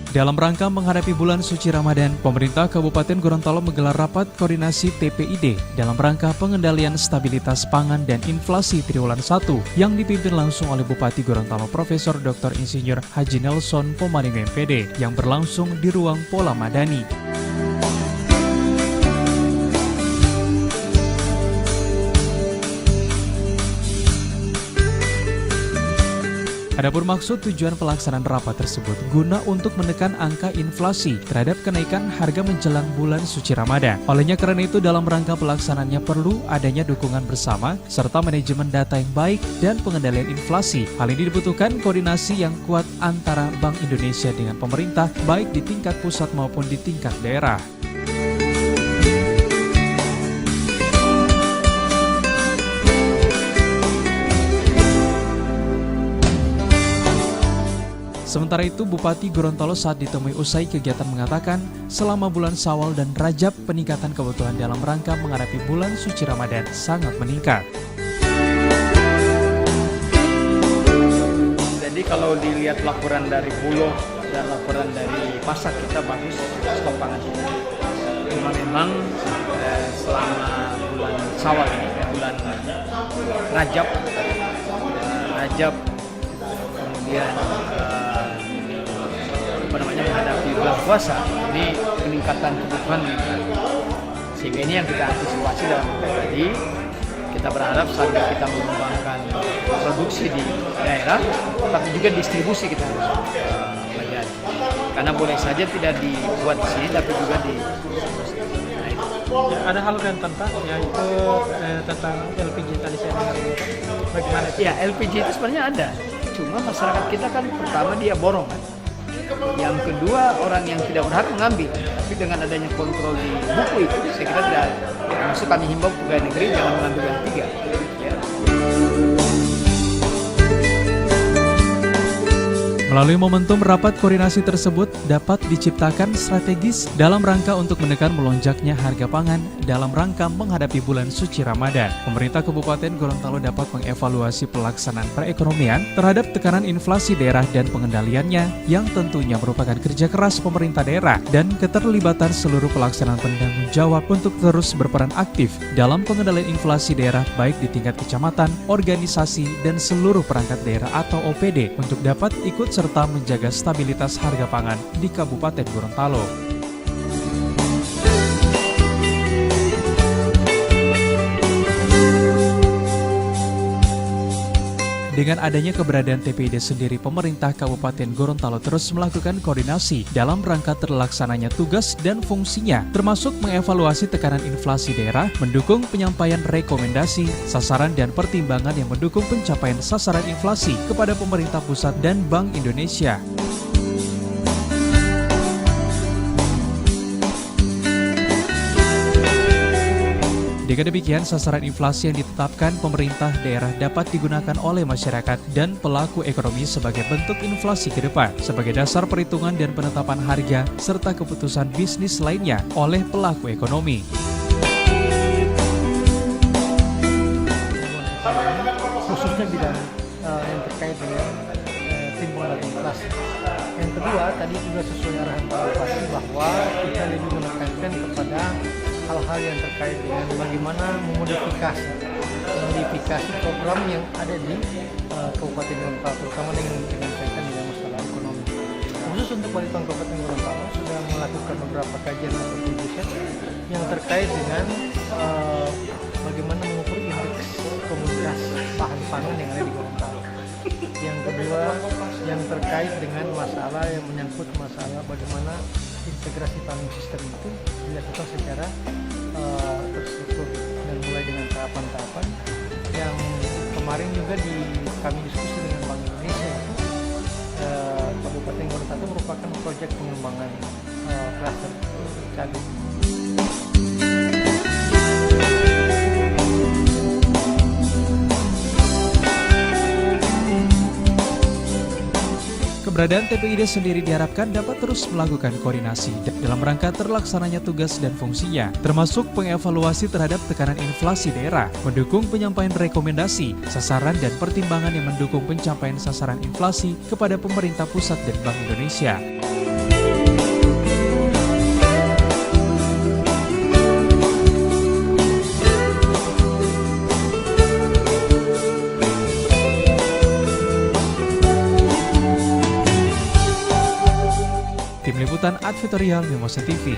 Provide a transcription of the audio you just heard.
Dalam rangka menghadapi bulan suci Ramadan, pemerintah Kabupaten Gorontalo menggelar rapat koordinasi TPID dalam rangka pengendalian stabilitas pangan dan inflasi triwulan 1 yang dipimpin langsung oleh Bupati Gorontalo Profesor Dr. Insinyur Haji Nelson Pomaringo MPD yang berlangsung di ruang Pola Madani. Adapun maksud tujuan pelaksanaan rapat tersebut guna untuk menekan angka inflasi terhadap kenaikan harga menjelang bulan suci Ramadan. Olehnya karena itu dalam rangka pelaksanaannya perlu adanya dukungan bersama serta manajemen data yang baik dan pengendalian inflasi. Hal ini dibutuhkan koordinasi yang kuat antara Bank Indonesia dengan pemerintah baik di tingkat pusat maupun di tingkat daerah. Sementara itu, Bupati Gorontalo saat ditemui usai kegiatan mengatakan, selama bulan Syawal dan Rajab, peningkatan kebutuhan dalam rangka menghadapi bulan suci Ramadan sangat meningkat. Jadi kalau dilihat laporan dari Bulog dan laporan dari pasar kita bagus stok pangan kita. Cuma memang selama bulan Syawal ini, bulan Rajab, kemudian menghadapi bulan puasa, ini peningkatan kebutuhan meningkat. Sehingga ini yang kita antisipasi dalam tadi. Kita berharap sambil kita mengembangkan produksi di daerah, tapi juga distribusi kita harus pelajari. Karena boleh saja tidak dibuat di sini, tapi juga di ada hal yang tentang yaitu tentang LPG tadi saya dengar. Bagaimana? Ya, LPG itu sebenarnya ada. Cuma masyarakat kita kan pertama dia borong kan. Yang kedua orang yang tidak berhak mengambil. Tapi dengan adanya kontrol di buku itu, saya kira tidak. Maksud kami himbau pegawai negeri jangan mengambil yang tiga. Ya. Melalui momentum rapat koordinasi tersebut dapat diciptakan strategis dalam rangka untuk menekan melonjaknya harga pangan dalam rangka menghadapi bulan suci Ramadan. Pemerintah Kabupaten Gorontalo dapat mengevaluasi pelaksanaan perekonomian terhadap tekanan inflasi daerah dan pengendaliannya yang tentunya merupakan kerja keras pemerintah daerah dan keterlibatan seluruh pelaksanaan penanggung jawab untuk terus berperan aktif dalam pengendalian inflasi daerah baik di tingkat kecamatan, organisasi, dan seluruh perangkat daerah atau OPD untuk dapat ikut serta menjaga stabilitas harga pangan di Kabupaten Gorontalo. Dengan adanya keberadaan TPID sendiri, pemerintah Kabupaten Gorontalo terus melakukan koordinasi dalam rangka terlaksananya tugas dan fungsinya, termasuk mengevaluasi tekanan inflasi daerah, mendukung penyampaian rekomendasi, sasaran dan pertimbangan yang mendukung pencapaian sasaran inflasi kepada pemerintah pusat dan Bank Indonesia. Dengan demikian, sasaran inflasi yang ditetapkan pemerintah daerah dapat digunakan oleh masyarakat dan pelaku ekonomi sebagai bentuk inflasi ke depan, sebagai dasar perhitungan dan penetapan harga, serta keputusan bisnis lainnya oleh pelaku ekonomi. Khususnya bidang yang terkait dengan timbulan inflasi. Yang kedua, tadi juga sesuai arahan Pak Bupati bahwa kita lebih menekankan kepada hal-hal yang terkait dengan bagaimana memodifikasi program yang ada di Kabupaten Gorontalo, terutama dengan kaitan dengan masalah ekonomi. Khusus untuk Balitbang Kabupaten Gorontalo sudah melakukan beberapa kajian atau riset yang terkait dengan bagaimana mengukur indeks komoditas bahan pangan yang ada di Gorontalo. Yang kedua, yang terkait dengan masalah yang menyangkut masalah bagaimana integrasi farming system itu dilakukan secara terstruktur dan mulai dengan tahapan-tahapan yang kemarin juga kami diskusi dengan Bank Indonesia. Kabupaten Gorontalo merupakan proyek pengembangan klaster cabai. Keberadaan TPID sendiri diharapkan dapat terus melakukan koordinasi dalam rangka terlaksananya tugas dan fungsinya, termasuk pengevaluasi terhadap tekanan inflasi daerah, mendukung penyampaian rekomendasi, sasaran dan pertimbangan yang mendukung pencapaian sasaran inflasi kepada pemerintah pusat dan Bank Indonesia. Tim Liputan Advertorial Mimosa TV.